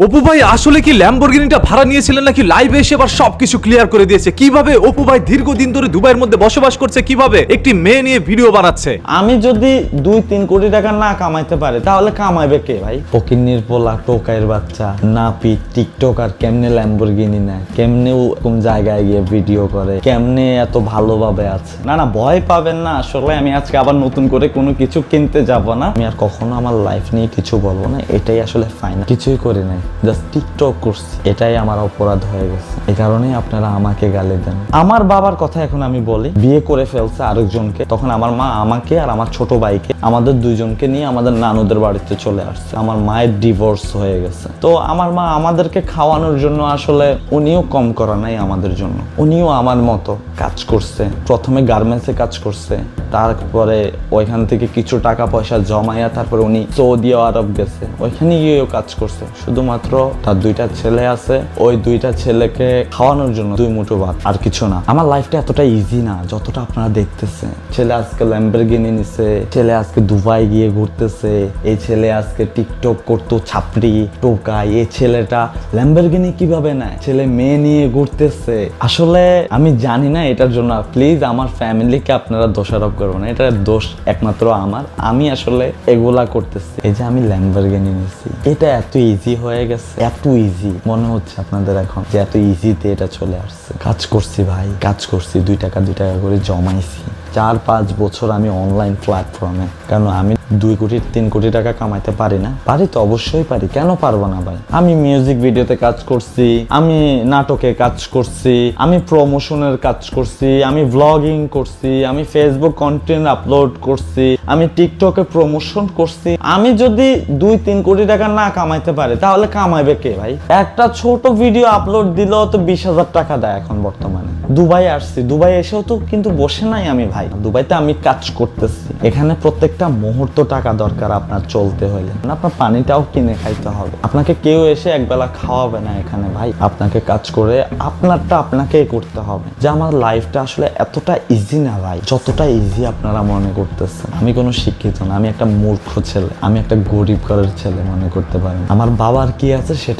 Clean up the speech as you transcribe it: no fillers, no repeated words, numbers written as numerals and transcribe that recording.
অপু ভাই আসলে কি ল্যাম্বরগিনিটা ভাড়া নিয়েছিলেন নাকি লাইভে এসে আবার সবকিছু ক্লিয়ার করে দিয়েছে? কিভাবে অপু ভাই দীর্ঘদিন ধরে দুবাইয়ের মধ্যে বসবাস করছে, কিভাবে একটি মেয়ে নিয়ে ভিডিও বানাচ্ছে? আমি যদি 2-3 কোটি টাকা না কামাইতে পারি তাহলে কামাইবে কে ভাই? ফকিন্নির পোলা, টোকাইয়ের বাচ্চা, নাপি, টিকটকার কেমনে ল্যাম্বরগিনি নেয়, কেমনে কোন জায়গায় গিয়ে ভিডিও করে, কেমনে এত ভালোভাবে আছে। না ভয় পাবেন না। আসলে আমি আজকে আবার নতুন করে কোনো কিছু কিনতে যাব না। আমি আর কখনো আমার লাইফ নিয়ে কিছু বলবো না। এটাই আসলে ফাইনাল। কিছুই করি নাই, জাস্ট টিকটক করছি। এটাই আমার অপরাধ হয়ে গেছে। এই কারণেই আপনারা আমাকে গালি দেন। আমার বাবার কথা এখন আমি বলি। বিয়ে করে ফেলছে আরেকজনকে। তখন আমার মা আমাকে আর আমার ছোট ভাইকে, আমাদের দুইজনকে নিয়ে আমাদের নানুদের বাড়িতে চলে আসছে। আমার মায়ের ডিভোর্স হয়ে গেছে। তো আমার মা আমাদেরকে খাওয়ানোর জন্য আসলে উনিও কম করা নাই আমাদের জন্য। উনিও আমার মতো কাজ করছে। প্রথমে গার্মেন্টসে কাজ করছে, তারপরে ওইখান থেকে কিছু টাকা পয়সা জমাইয়া তারপরে উনি সৌদি আরব গেছে, ওইখানে গিয়েও কাজ করছে। শুধুমাত্র তার 2টা ছেলে আছে, ওই 2টা ছেলেকে খাওয়ানোর জন্য 2 মুঠো ভাত, আর কিছু না। আমার লাইফটা এতটা ইজি না যতটা আপনারা দেখতেছেন। ছেলে আজকে ল্যাম্বরগিনি নিছে, ছেলে আজকে দুবাই গিয়ে ঘুরতেছে, এই ছেলে আজকে টিকটক করতো, ছাপড়ি টোকাই। এই ছেলেটা ল্যাম্বরগিনি কিভাবে নেয়? ছেলে মেয়ে নিয়ে ঘুরতেছে। আসলে আমি জানি না এটার জন্য। প্লিজ আমার ফ্যামিলিকে আপনারা দোষারোপ করবেন না, এটার দোষ একমাত্র আমার। আমি আসলে এগুলা করতেছি। এই যে আমি ল্যাম্বরগিনি নিছি, এটা এত ইজি হয়ে গেছে, এত ইজি মনে হচ্ছে আপনাদের এখন যে এত ইজিতে এটা চলে আসছে। কাজ করছি ভাই, কাজ করছি, 2 টাকা করে জমাইছি। 4-5 বছর আমি অনলাইন প্ল্যাটফর্মে। কারণ আমি 2 কোটি 3 কোটি টাকা কামাইতে পারি না? পারি তো, অবশ্যই পারি। কেন পারবো না ভাই? আমি মিউজিক ভিডিওতে কাজ করছি, আমি নাটকে কাজ করছি, আমি প্রমোশনের কাজ করছি, আমি ব্লগিং করছি, আমি ফেসবুক কন্টেন্ট আপলোড করছি, আমি টিকটকে প্রমোশন করছি। আমি যদি 2-3 কোটি টাকা না কামাইতে পারি তাহলে কামাইবে কে ভাই? একটা ছোট ভিডিও আপলোড দিলেও তো 20,000 টাকা দেয় এখন বর্তমানে। দুবাই আসছি, দুবাই এসেও তো কিন্তু বসে নাই আমি ভাই। দুবাইতে আমি কাজ করতেছি। এখানে প্রত্যেকটা মুহূর্ত টাকা দরকার আপনার চলতে হলে। আপনার পানিটাও কিনে খাইতে হবে। আপনাকে কেউ এসে একবেলা খাওয়াবে না এখানে ভাই। আপনাকে কাজ করে আপনারটা আপনাকেই করতে হবে। যে আমার লাইফটা আসলে এতটা ইজি না ভাই, যতটা ইজি আপনারা মনে করতেছেন। আমি কোনো শিক্ষিত না, আমি একটা মূর্খ ছেলে, আমি একটা গরিব ঘরের ছেলে মনে করতে পারেন। আমার বাবার কি আছে সেটা